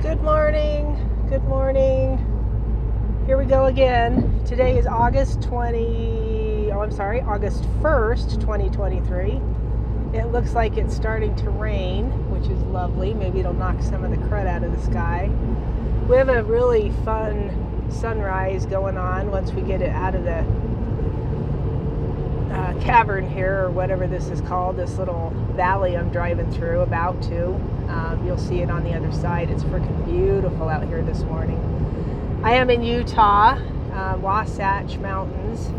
Good morning. Good morning. Here we go again. Today is August 1st, 2023. It looks like it's starting to rain, which is lovely. Maybe it'll knock some of the crud out of the sky. We have a really fun sunrise going on once we get it out of the cavern here, or whatever this is called, this little valley I'm driving through, about to. You'll see it on the other side. It's freaking beautiful out here this morning. I am in Utah, Wasatch Mountains,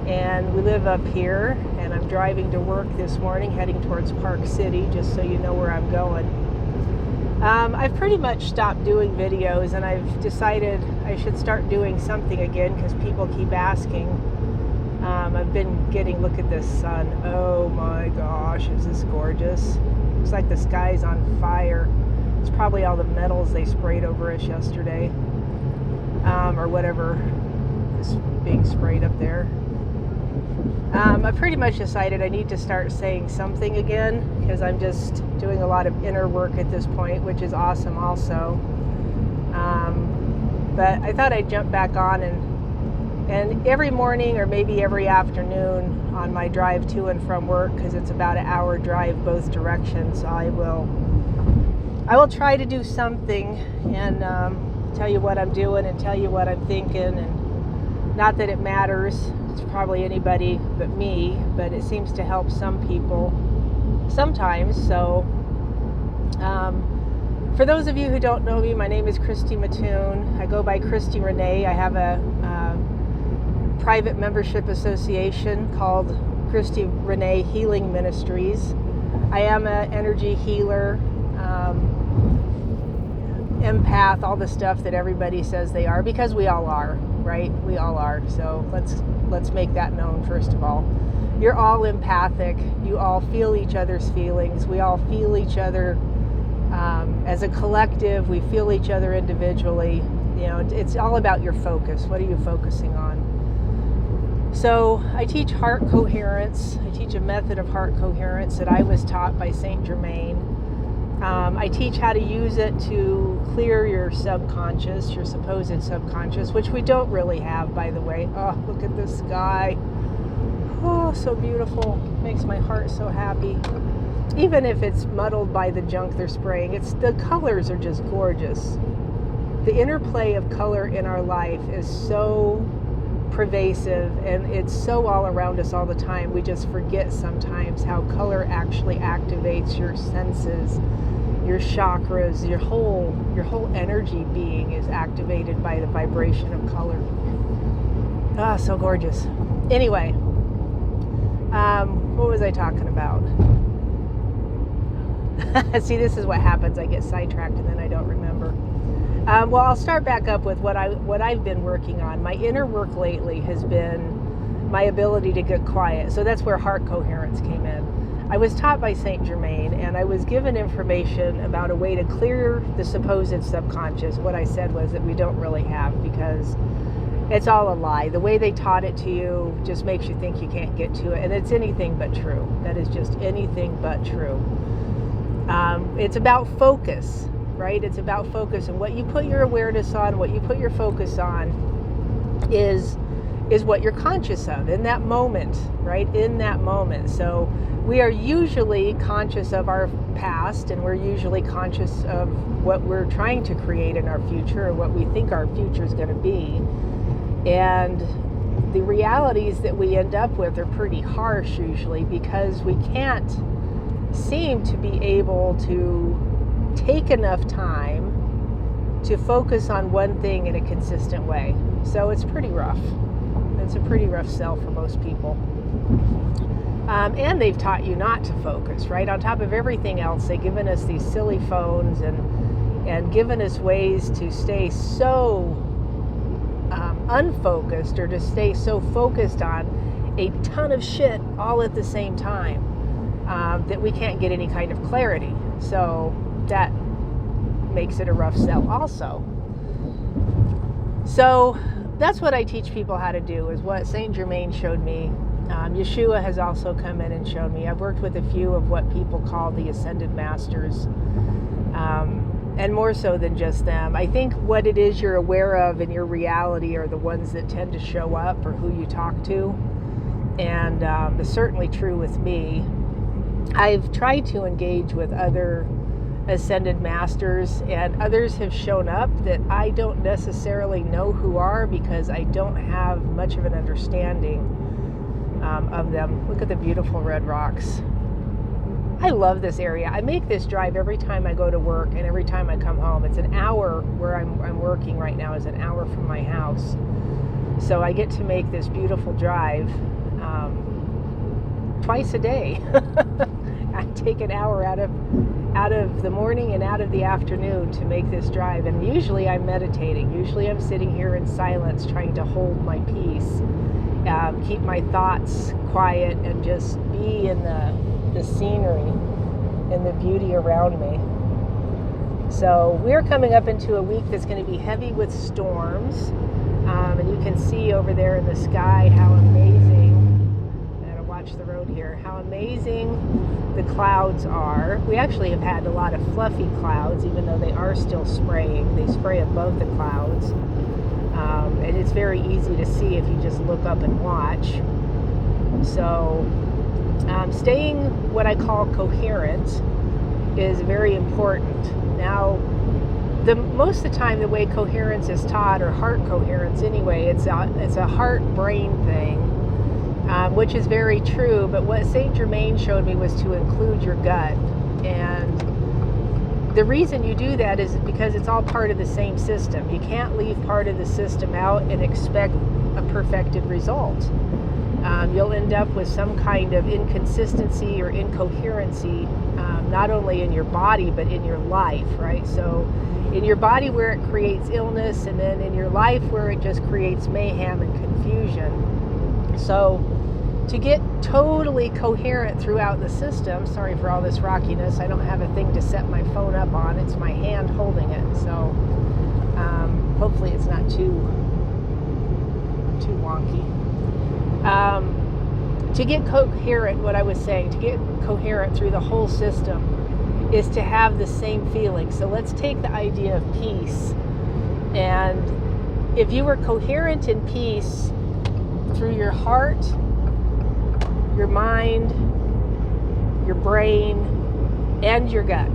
and we live up here, and I'm driving to work this morning, heading towards Park City, just so you know where I'm going. I've pretty much stopped doing videos, and I've decided I should start doing something again because people keep asking. I've been getting, look at this sun. Oh my gosh, is this gorgeous? Looks like the sky's on fire. It's probably all the metals they sprayed over us yesterday, or whatever is being sprayed up there. I pretty much decided I need to start saying something again because I'm just doing a lot of inner work at this point, which is awesome also. But I thought I'd jump back on and every morning or maybe every afternoon on my drive to and from work, because it's about an hour drive both directions, I will try to do something and tell you what I'm doing and tell you what I'm thinking. And not that it matters, it's probably anybody but me, but it seems to help some people sometimes. So for those of you who don't know me, my name is Christy Mattoon. I go by Christy Renee. I have a private membership association called Christy Renee Healing Ministries. I am an energy healer, empath, all the stuff that everybody says they are, because we all are, right? We all are. So let's make that known first of all. You're all empathic. You all feel each other's feelings. We all feel each other as a collective. We feel each other individually. You know, it's all about your focus. What are you focusing on? So I teach heart coherence. I teach a method of heart coherence that I was taught by Saint Germain. I teach how to use it to clear your subconscious, your supposed subconscious, which we don't really have, by the way. Oh, look at the sky. Oh, so beautiful. Makes my heart so happy. Even if it's muddled by the junk they're spraying, the colors are just gorgeous. The interplay of color in our life is so pervasive, and it's so all around us all the time. We just forget sometimes how color actually activates your senses, your chakras, your whole energy being is activated by the vibration of color. Ah, so gorgeous. Anyway, what was I talking about? See, this is what happens. I get sidetracked and then I don't remember. Well, I'll start back up with what I've been working on. My inner work lately has been my ability to get quiet. So that's where heart coherence came in. I was taught by Saint Germain, and I was given information about a way to clear the supposed subconscious. What I said was that we don't really have, because it's all a lie. The way they taught it to you just makes you think you can't get to it, and it's anything but true. That is just anything but true. It's about focus. Right? It's about focus, and what you put your awareness on, what you put your focus on is what you're conscious of in that moment, right? In that moment. So we are usually conscious of our past, and we're usually conscious of what we're trying to create in our future, or what we think our future is going to be. And the realities that we end up with are pretty harsh usually, because we can't seem to be able to take enough time to focus on one thing in a consistent way. So it's pretty rough. It's a pretty rough sell for most people. And they've taught you not to focus, right? On top of everything else, they've given us these silly phones and given us ways to stay so unfocused, or to stay so focused on a ton of shit all at the same time, that we can't get any kind of clarity. So that makes it a rough sell also. So that's what I teach people how to do, is what Saint Germain showed me. Yeshua has also come in and shown me. I've worked with a few of what people call the Ascended Masters. and more so than just them. I think what it is you're aware of in your reality are the ones that tend to show up, or who you talk to. And it's certainly true with me. I've tried to engage with other ascended masters, and others have shown up that I don't necessarily know who are, because I don't have much of an understanding of them. Look at the beautiful red rocks. I love this area. I make this drive every time I go to work and every time I come home. It's an hour where I'm working right now, is an hour from my house. So I get to make this beautiful drive twice a day. I take an hour out of the morning and out of the afternoon to make this drive. And usually I'm meditating. Usually I'm sitting here in silence trying to hold my peace, keep my thoughts quiet, and just be in the scenery and the beauty around me. So we're coming up into a week that's going to be heavy with storms. And you can see over there in the sky how amazing, I gotta watch the road here, how amazing the clouds are. We actually have had a lot of fluffy clouds, even though they are still spraying. They spray above the clouds. And it's very easy to see if you just look up and watch. So staying what I call coherent is very important. Now, most of the time, the way coherence is taught, or heart coherence anyway, it's a heart-brain thing, which is very true. But what Saint Germain showed me was to include your gut. And the reason you do that is because it's all part of the same system. You can't leave part of the system out and expect a perfected result. You'll end up with some kind of inconsistency or incoherency, not only in your body, but in your life, right? So in your body, where it creates illness, and then in your life where it just creates mayhem and confusion. So to get totally coherent throughout the system, sorry for all this rockiness, I don't have a thing to set my phone up on, it's my hand holding it, so hopefully it's not too wonky. To get coherent, what I was saying, to get coherent through the whole system is to have the same feeling. So let's take the idea of peace. And if you were coherent in peace through your heart, your mind, your brain, and your gut,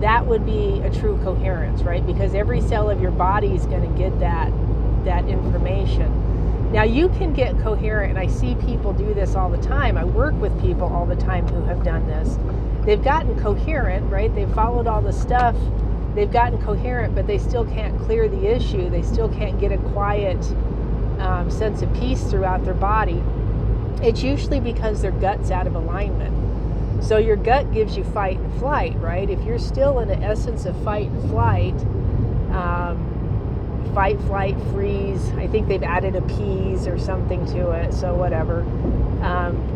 that would be a true coherence, right? Because every cell of your body is going to get that information. Now you can get coherent, and I see people do this all the time. I work with people all the time who have done this. They've gotten coherent, right? They've followed all the stuff. They've gotten coherent, but they still can't clear the issue. They still can't get a quiet sense of peace throughout their body. It's usually because their gut's out of alignment. So your gut gives you fight and flight, right? If you're still in the essence of fight and flight, fight, flight, freeze. I think they've added appease or something to it, so whatever.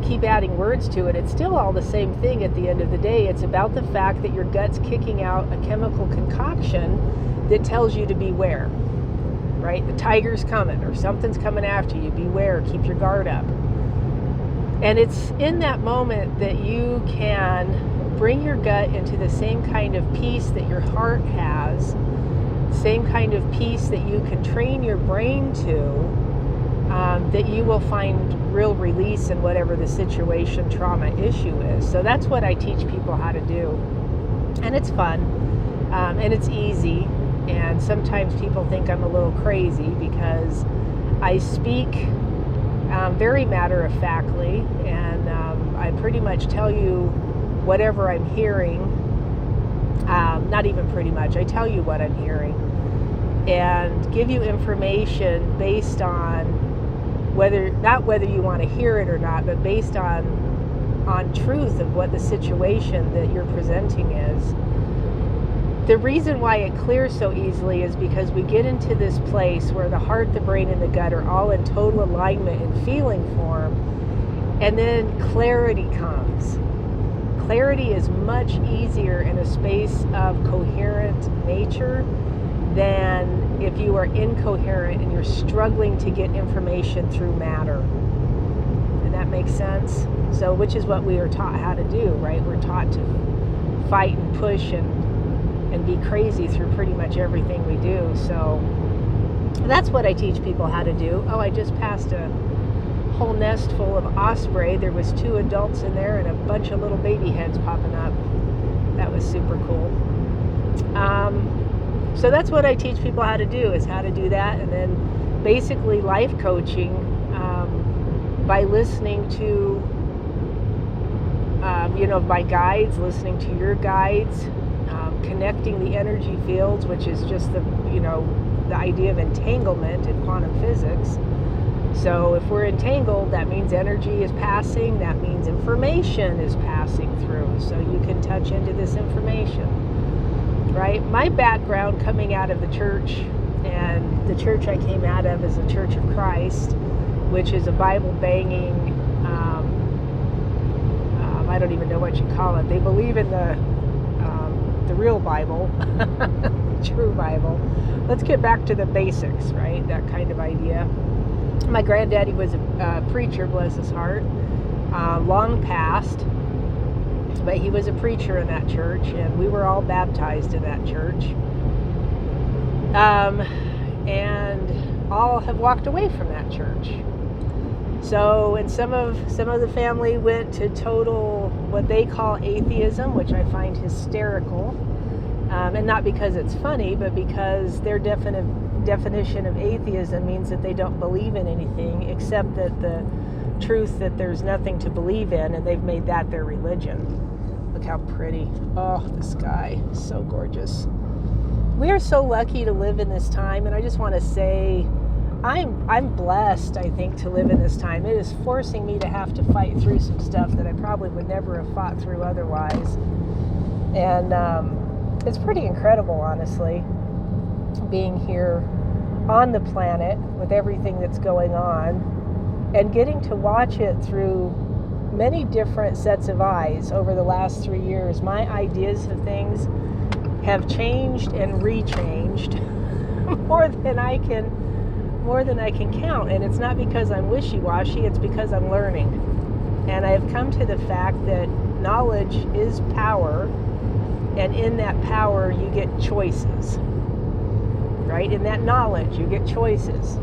Keep adding words to it. It's still all the same thing at the end of the day. It's about the fact that your gut's kicking out a chemical concoction that tells you to beware, right? The tiger's coming, or something's coming after you. Beware, keep your guard up. And it's in that moment that you can bring your gut into the same kind of peace that your heart has, same kind of peace that you can train your brain to, that you will find real release in whatever the situation, trauma, issue is. So that's what I teach people how to do. And it's fun, and it's easy. And sometimes people think I'm a little crazy because I speak very matter-of-factly, and I pretty much tell you whatever I'm hearing. Not even pretty much, I tell you what I'm hearing, and give you information based on not whether you want to hear it or not, but based on truth of what the situation that you're presenting is. The reason why it clears so easily is because we get into this place where the heart, the brain, and the gut are all in total alignment in feeling form, and then clarity comes. Clarity is much easier in a space of coherent nature than if you are incoherent and you're struggling to get information through matter. And that makes sense? So, which is what we are taught how to do, right? We're taught to fight and push and and be crazy through pretty much everything we do. So that's what I teach people how to do. Oh, I just passed a whole nest full of osprey. There was 2 adults in there and a bunch of little baby heads popping up. That was super cool. So that's what I teach people how to do, is how to do that. And then basically life coaching by listening to my guides, listening to your guides, connecting the energy fields, which is just the idea of entanglement in quantum physics. So if we're entangled, that means energy is passing, that means information is passing through, so you can touch into this information, right? My background coming out of the church, and the church I came out of is the Church of Christ, which is a Bible-banging, I don't even know what you call it. They believe in the real Bible, true Bible. Let's get back to the basics, right? That kind of idea. My granddaddy was a preacher, bless his heart, long past, but he was a preacher in that church, and we were all baptized in that church. And all have walked away from that church. So, and some of the family went to total, what they call atheism, which I find hysterical. And not because it's funny, but because their definition of atheism means that they don't believe in anything except that the truth that there's nothing to believe in, and they've made that their religion. Look how pretty. Oh, the sky is so gorgeous. We are so lucky to live in this time, and I just want to say I'm blessed, I think, to live in this time. It is forcing me to have to fight through some stuff that I probably would never have fought through otherwise. And it's pretty incredible, honestly, being here on the planet with everything that's going on and getting to watch it through many different sets of eyes over the last 3 years. My ideas of things have changed and rechanged more than I can count. And it's not because I'm wishy-washy, it's because I'm learning. And I have come to the fact that knowledge is power, and in that power you get choices, right? In that knowledge you get choices.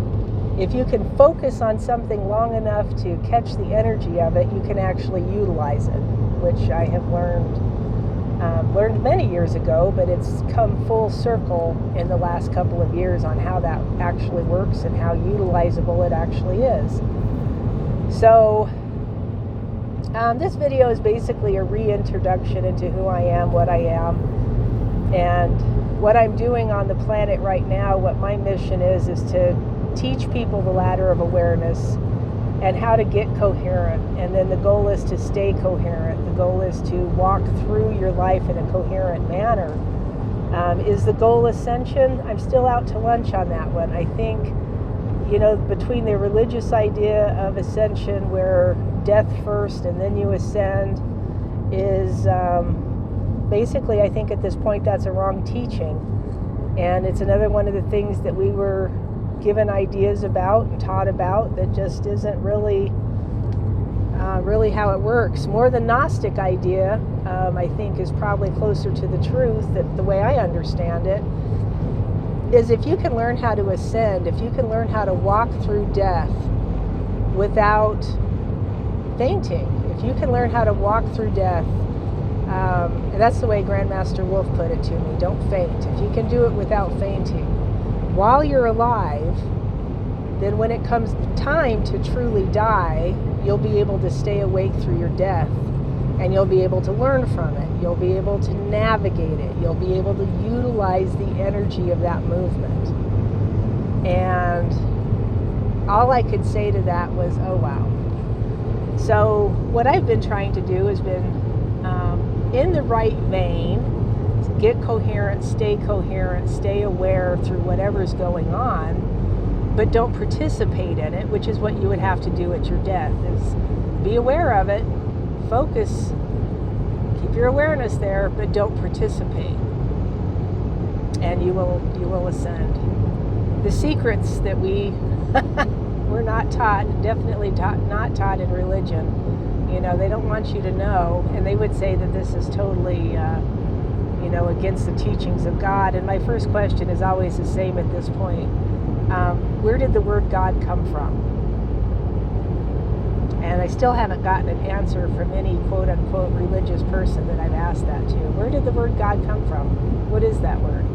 If you can focus on something long enough to catch the energy of it, you can actually utilize it, which I have learned many years ago, but it's come full circle in the last couple of years on how that actually works and how utilizable it actually is. So this video is basically a reintroduction into who I am, what I am, and what I'm doing on the planet right now. What my mission is to teach people the ladder of awareness and how to get coherent. And then the goal is to stay coherent. The goal is to walk through your life in a coherent manner. Is the goal ascension? I'm still out to lunch on that one. I think, between the religious idea of ascension, where death first and then you ascend, is basically, I think at this point that's a wrong teaching. And it's another one of the things that we were given ideas about and taught about that just isn't really how it works. More the Gnostic idea, I think, is probably closer to the truth, that the way I understand it is, if you can learn how to ascend, if you can learn how to walk through death without fainting, if you can learn how to walk through death, and that's the way Grandmaster Wolf put it to me, don't faint. If you can do it without fainting while you're alive, then when it comes time to truly die, you'll be able to stay awake through your death, and you'll be able to learn from it. You'll be able to navigate it. You'll be able to utilize the energy of that movement. And all I could say to that was, oh wow. So what I've been trying to do has been in the right vein, get coherent, stay aware through whatever's going on, but don't participate in it, which is what you would have to do at your death, is be aware of it, focus, keep your awareness there, but don't participate, and you will ascend. The secrets that we we're not taught, definitely not taught in religion. They don't want you to know, and they would say that this is totally against the teachings of God. And my first question is always the same at this point. Where did the word God come from? And I still haven't gotten an answer from any quote-unquote religious person that I've asked that to. Where did the word God come from? What is that word?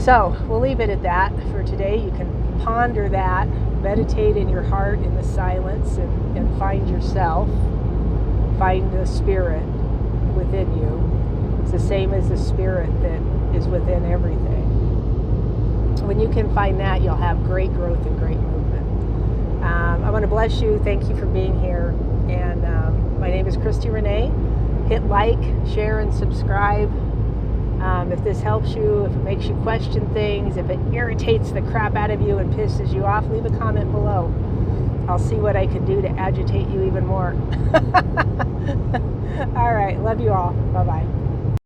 So we'll leave it at that for today. You can ponder that, meditate in your heart in the silence, and find yourself, find the spirit within you. It's the same as the spirit that is within everything. When you can find that, you'll have great growth and great movement. I want to bless you. Thank you for being here. And my name is Christy Renee. Hit like, share, and subscribe. If this helps you, if it makes you question things, if it irritates the crap out of you and pisses you off, leave a comment below. I'll see what I can do to agitate you even more. All right. Love you all. Bye-bye.